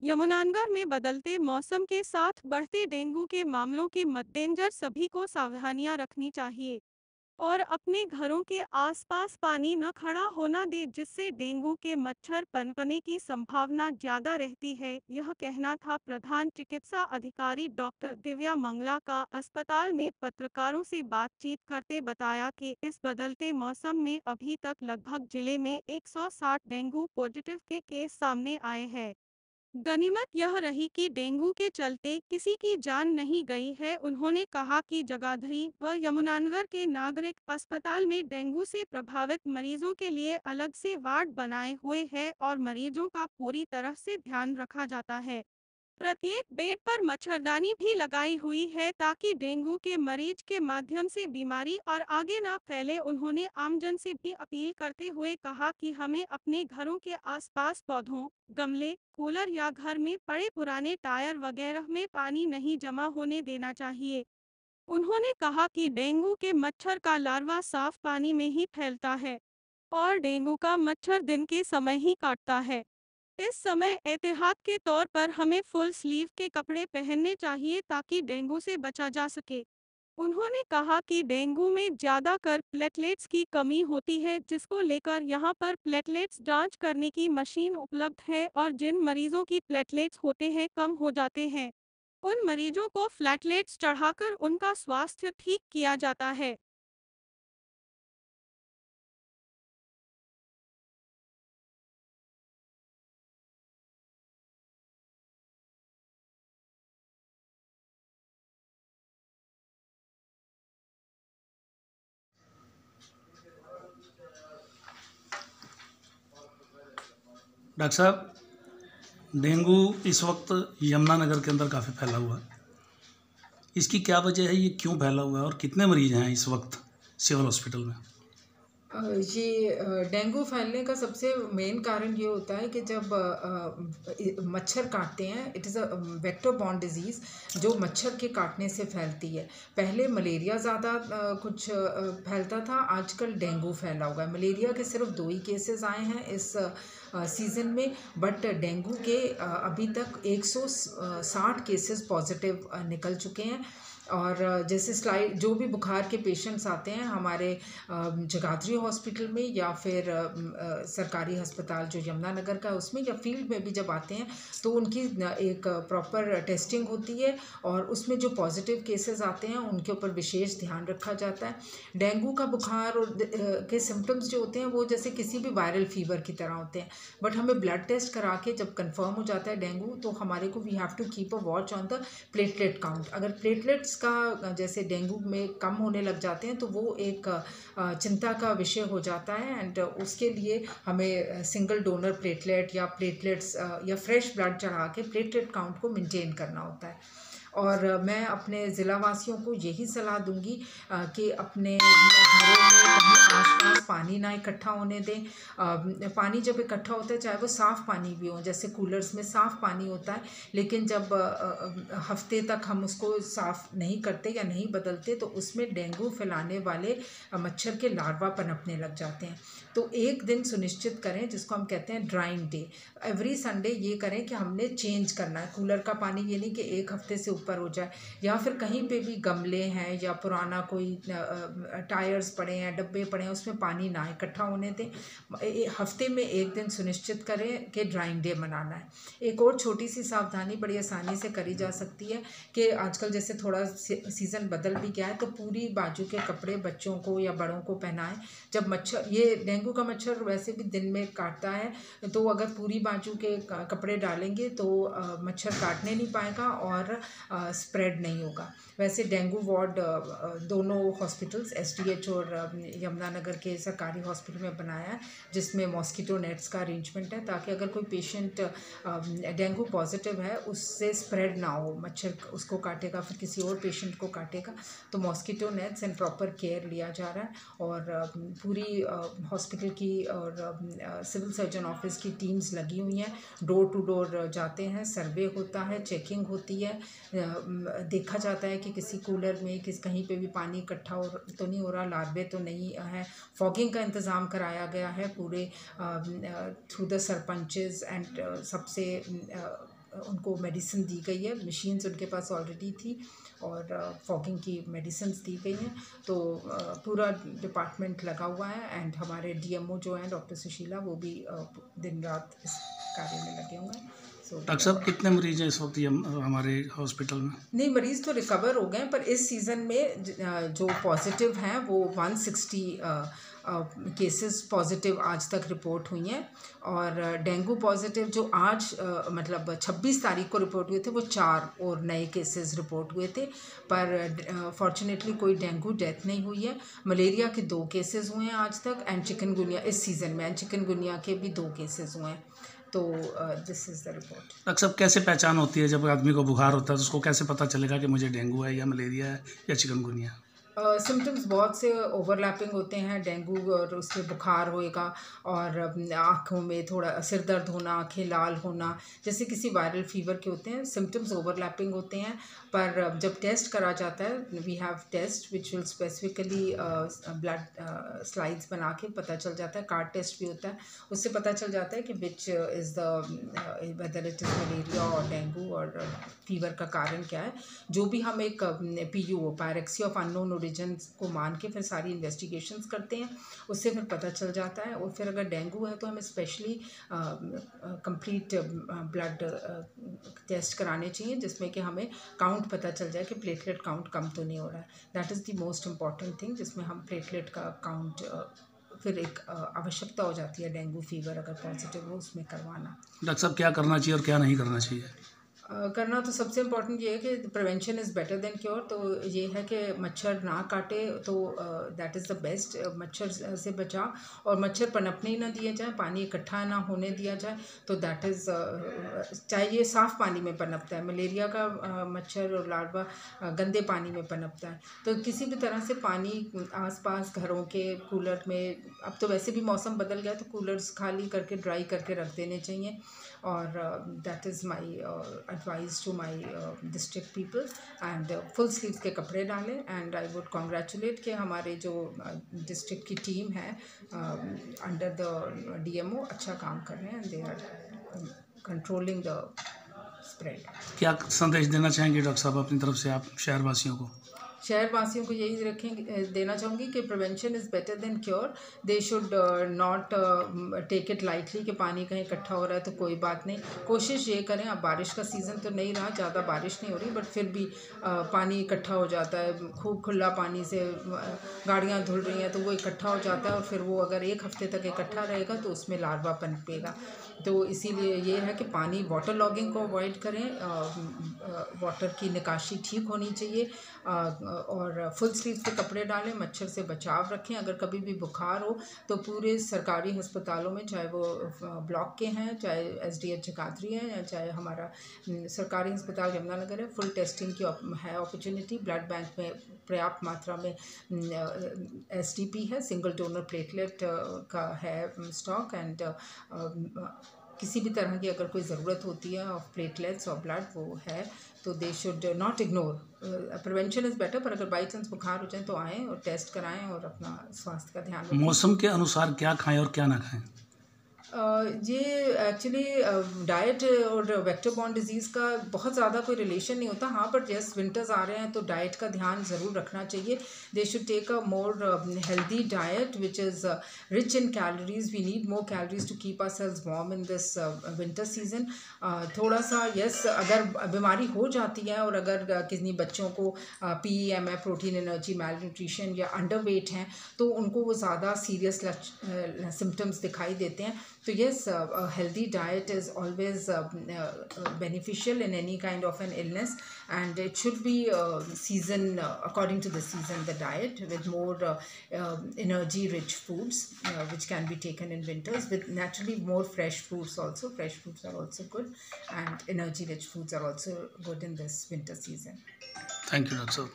यमुनानगर में बदलते मौसम के साथ बढ़ते डेंगू के मामलों के मद्देनजर सभी को सावधानियां रखनी चाहिए और अपने घरों के आसपास पानी न खड़ा होना दे, जिससे डेंगू के मच्छर पनपने की संभावना ज्यादा रहती है। यह कहना था प्रधान चिकित्सा अधिकारी डॉक्टर दिव्या मंगला का। अस्पताल में पत्रकारों से बातचीत करते बताया कि इस बदलते मौसम में अभी तक लगभग जिले में 160 डेंगू पॉजिटिव के केस सामने आए हैं। गनीमत यह रही कि डेंगू के चलते किसी की जान नहीं गई है। उन्होंने कहा कि जगाधरी व यमुनानगर के नागरिक अस्पताल में डेंगू से प्रभावित मरीजों के लिए अलग से वार्ड बनाए हुए हैं और मरीजों का पूरी तरह से ध्यान रखा जाता है। प्रत्येक बेड पर मच्छरदानी भी लगाई हुई है ताकि डेंगू के मरीज के माध्यम से बीमारी और आगे ना फैले। उन्होंने आमजन से भी अपील करते हुए कहा कि हमें अपने घरों के आसपास पौधों, गमले, कूलर या घर में पड़े पुराने टायर वगैरह में पानी नहीं जमा होने देना चाहिए। उन्होंने कहा कि डेंगू के मच्छर का लार्वा साफ पानी में ही फैलता है और डेंगू का मच्छर दिन के समय ही काटता है। इस समय एहतियात के तौर पर हमें फुल स्लीव के कपड़े पहनने चाहिए ताकि डेंगू से बचा जा सके। उन्होंने कहा कि डेंगू में ज्यादातर प्लेटलेट्स की कमी होती है, जिसको लेकर यहां पर प्लेटलेट्स जांच करने की मशीन उपलब्ध है और जिन मरीजों की प्लेटलेट्स होते हैं कम हो जाते हैं, उन मरीजों को प्लेटलेट्स चढ़ाकर उनका स्वास्थ्य ठीक किया जाता है। डॉक्टर साहब, डेंगू इस वक्त यमुनानगर के अंदर काफ़ी फैला हुआ है। इसकी क्या वजह है, ये क्यों फैला हुआ है और कितने मरीज हैं इस वक्त सिविल हॉस्पिटल में? डेंगू फैलने का सबसे मेन कारण ये होता है कि जब मच्छर काटते हैं, it is a vector borne disease जो मच्छर के काटने से फैलती है। पहले मलेरिया ज़्यादा कुछ फैलता था, आजकल डेंगू फैला हुआ है। मलेरिया के सिर्फ 2 ही केसेस आए हैं इस सीज़न में, बट डेंगू के अभी तक 160 केसेस पॉजिटिव निकल चुके हैं। और जैसे स्लाइड जो भी बुखार के पेशेंट्स आते हैं हमारे जगाधरी हॉस्पिटल में या फिर सरकारी अस्पताल जो यमुनानगर का उसमें या फील्ड में भी जब आते हैं तो उनकी एक प्रॉपर टेस्टिंग होती है और उसमें जो पॉजिटिव केसेस आते हैं उनके ऊपर विशेष ध्यान रखा जाता है। डेंगू का बुखार और के सिम्टम्स जो होते हैं वो जैसे किसी भी वायरल फीवर की तरह होते हैं, बट हमें ब्लड टेस्ट करा के जब कंफर्म हो जाता है डेंगू तो हमारे को we have to keep a watch on the platelet count. अगर प्लेटलेट्स का जैसे डेंगू में कम होने लग जाते हैं तो वो एक चिंता का विषय हो जाता है एंड उसके लिए हमें सिंगल डोनर प्लेटलेट या प्लेटलेट्स या फ्रेश ब्लड चढ़ा के प्लेटलेट काउंट को मेंटेन करना होता है। और मैं अपने ज़िला वासियों को यही सलाह दूंगी कि अपने घरों में कहीं आसपास पानी ना इकट्ठा होने दें। पानी जब इकट्ठा होता है चाहे वो साफ़ पानी भी हो, जैसे कूलर्स में साफ़ पानी होता है, लेकिन जब हफ्ते तक हम उसको साफ़ नहीं करते या नहीं बदलते तो उसमें डेंगू फैलाने वाले मच्छर के लार्वा पनपने लग जाते हैं। तो एक दिन सुनिश्चित करें जिसको हम कहते हैं ड्राइंग डे, एवरी संडे ये करें कि हमने चेंज करना है कूलर का पानी, ये नहीं कि एक हफ्ते से ऊपर हो जाए। या फिर कहीं पे भी गमले हैं या पुराना कोई टायर्स पड़े हैं, डब्बे पड़े हैं, उसमें पानी ना इकट्ठा होने दें। हफ्ते में एक दिन सुनिश्चित करें कि ड्राइंग डे मनाना है। एक और छोटी सी सावधानी बड़ी आसानी से करी जा सकती है कि आजकल जैसे थोड़ा सीज़न बदल भी गया है तो पूरी बाजू के कपड़े बच्चों को या बड़ों को पहनाएं। जब मच्छर, ये डेंगू का मच्छर वैसे भी दिन में काटता है, तो अगर पूरी बाजू के कपड़े डालेंगे तो मच्छर काटने नहीं पाएगा और स्प्रेड नहीं होगा। वैसे डेंगू वार्ड दोनों हॉस्पिटल्स एसडीएच और यमुनानगर के सरकारी हॉस्पिटल में बनाया है, जिसमें मॉस्किटो नेट्स का अरेंजमेंट है ताकि अगर कोई पेशेंट डेंगू पॉजिटिव है उससे स्प्रेड ना हो, मच्छर उसको काटेगा फिर किसी और पेशेंट को काटेगा, तो mosquito nets and proper care लिया जा रहा है। और पूरी हॉस्पिटल की और सिविल सर्जन ऑफिस की टीम्स लगी हुई हैं, डोर टू डोर जाते हैं, सर्वे होता है, चेकिंग होती है, देखा जाता है कि किसी कूलर में कहीं पे भी पानी इकट्ठा हो तो नहीं हो रहा, लार्वे तो नहीं है। फॉगिंग का इंतज़ाम कराया गया है पूरे थ्रू द सरपंचेस एंड सबसे उनको मेडिसिन दी गई है, मशीन्स उनके पास ऑलरेडी थी और फॉगिंग की मेडिसिन दी गई हैं। तो पूरा डिपार्टमेंट लगा हुआ है एंड हमारे DMO जो हैं डॉक्टर सुशीला, वो भी दिन रात इस कार्य में लगे हुए हैं। डॉक्टर साहब कितने मरीज हैं इस वक्त ये हमारे हॉस्पिटल में? नहीं, मरीज़ तो रिकवर हो गए, पर इस सीज़न में जो पॉजिटिव हैं वो 160 केसेस पॉजिटिव आज तक रिपोर्ट हुई हैं। और डेंगू पॉजिटिव जो आज मतलब 26 तारीख को रिपोर्ट हुए थे, वो 4 और नए केसेस रिपोर्ट हुए थे, पर फॉर्चुनेटली कोई डेंगू डेथ नहीं हुई है। मलेरिया के 2 केसेस हुए हैं आज तक एंड चिकनगुनिया इस सीज़न में, एंड चिकनगुनिया के भी 2 केसेस हुए हैं। तो this is the report. Doctor साहब कैसे पहचान होती है जब आदमी को बुखार होता है तो उसको कैसे पता चलेगा कि मुझे डेंगू है या मलेरिया है या चिकनगुनिया? सिम्टम्स बहुत से ओवरलैपिंग होते हैं, डेंगू और उससे बुखार होएगा और आँखों में थोड़ा सिर दर्द होना, आँखें लाल होना, जैसे किसी वायरल फीवर के होते हैं। सिम्टम्स ओवरलैपिंग होते हैं, पर जब टेस्ट करा जाता है, we have test which will specifically blood slides बना के पता चल जाता है, कार्ड टेस्ट भी होता है, उससे पता चल जाता है कि which is the whether it is malaria और डेंगू और फीवर का कारण क्या है। जो भी हम एक PUO pyrexia of unknown origin को मान के फिर सारी इन्वेस्टिगेशंस करते हैं, उससे फिर पता चल जाता है। और फिर अगर डेंगू है तो हमें स्पेशली कंप्लीट ब्लड टेस्ट कराने चाहिए, जिसमें कि हमें काउंट पता चल जाए कि प्लेटलेट काउंट कम तो नहीं हो रहा है। That is the most important thing, जिसमें हम प्लेटलेट का काउंट फिर एक आवश्यकता हो जाती है डेंगू फीवर अगर पॉजिटिव हो उसमें करवाना। डॉक्टर साहब क्या करना चाहिए और क्या नहीं करना चाहिए? करना तो सबसे इम्पोर्टेंट ये है कि prevention is better than cure. तो ये है कि मच्छर ना काटे, तो दैट इज़ द बेस्ट। मच्छर से बचाव, और मच्छर पनपने ही ना दिया जाए, पानी इकट्ठा ना होने दिया जाए, तो दैट इज़ चाहे ये साफ़ पानी में पनपता है, मलेरिया का मच्छर और लार्वा गंदे पानी में पनपता है, तो किसी भी तरह से पानी आसपास घरों के कूलर में, अब तो वैसे भी मौसम बदल गया तो कूलर्स खाली करके ड्राई करके रख देने चाहिए। और that is my advice to my district people. And full sleeves के कपड़े डालें। एंड आई वुड कॉन्ग्रेचुलेट कि हमारे जो डिस्ट्रिक्ट की टीम है अंडर द DMO अच्छा काम कर रहे हैं, they are controlling the spread. क्या संदेश देना चाहेंगे डॉक्टर साहब अपनी तरफ से आप शहरवासियों को? शहरवासियों को यही देना चाहूँगी कि prevention is better than cure. They should not take it lightly कि पानी कहीं इकट्ठा हो रहा है तो कोई बात नहीं। कोशिश ये करें, अब बारिश का सीज़न तो नहीं रहा, ज़्यादा बारिश नहीं हो रही, बट फिर भी पानी इकट्ठा हो जाता है, खूब खुला पानी से गाड़ियाँ धुल रही हैं तो वो इकट्ठा हो जाता है, और फिर वो अगर 1 हफ्ते तक इकट्ठा रहेगा तो उसमें लार्वा पनपेगा। तो इसीलिए ये है कि पानी वाटर लॉगिंग को अवॉइड करें, वाटर की निकासी ठीक होनी चाहिए, और फुल स्लीव्स के कपड़े डालें, मच्छर से बचाव रखें। अगर कभी भी बुखार हो तो पूरे सरकारी अस्पतालों में, चाहे वो ब्लॉक के हैं, चाहे SDH जगाधरी है, या चाहे हमारा सरकारी अस्पताल यमुनानगर है, फुल टेस्टिंग की है अपॉर्चुनिटी। ब्लड बैंक में पर्याप्त मात्रा में SDP है, सिंगल डोनर प्लेटलेट का है स्टॉक। एंड किसी भी तरह की अगर कोई ज़रूरत होती है ऑफ प्लेटलेट्स और ब्लड, वो है, तो दे should not ignore. Prevention is better, पर अगर बाई चांस बुखार हो जाए तो आएँ और टेस्ट कराएं और अपना स्वास्थ्य का ध्यान रखें। मौसम के अनुसार क्या खाएं और क्या ना खाएं? ये एक्चुअली डाइट और वेक्टर बॉर्न डिजीज़ का बहुत ज़्यादा कोई रिलेशन नहीं होता। हाँ, बट यस, विंटर्स आ रहे हैं तो डाइट का ध्यान ज़रूर रखना चाहिए। They should take a more healthy diet which is rich in calories. We need more calories to keep ourselves warm in this winter season. थोड़ा सा यस, अगर बीमारी हो जाती है और अगर किसी बच्चों को PEMF, प्रोटीन एनर्जी मैल न्यूट्रिशन या अंडर वेट हैं, तो उनको वो ज़्यादा सीरियस सिम्टम्स दिखाई देते हैं। So yes, a healthy diet is always beneficial in any kind of an illness, and it should be season according to the season, the diet with more energy-rich foods which can be taken in winters, with naturally more fresh fruits also. Fresh fruits are also good, and energy-rich foods are also good in this winter season. Thank you, Dr. Sir.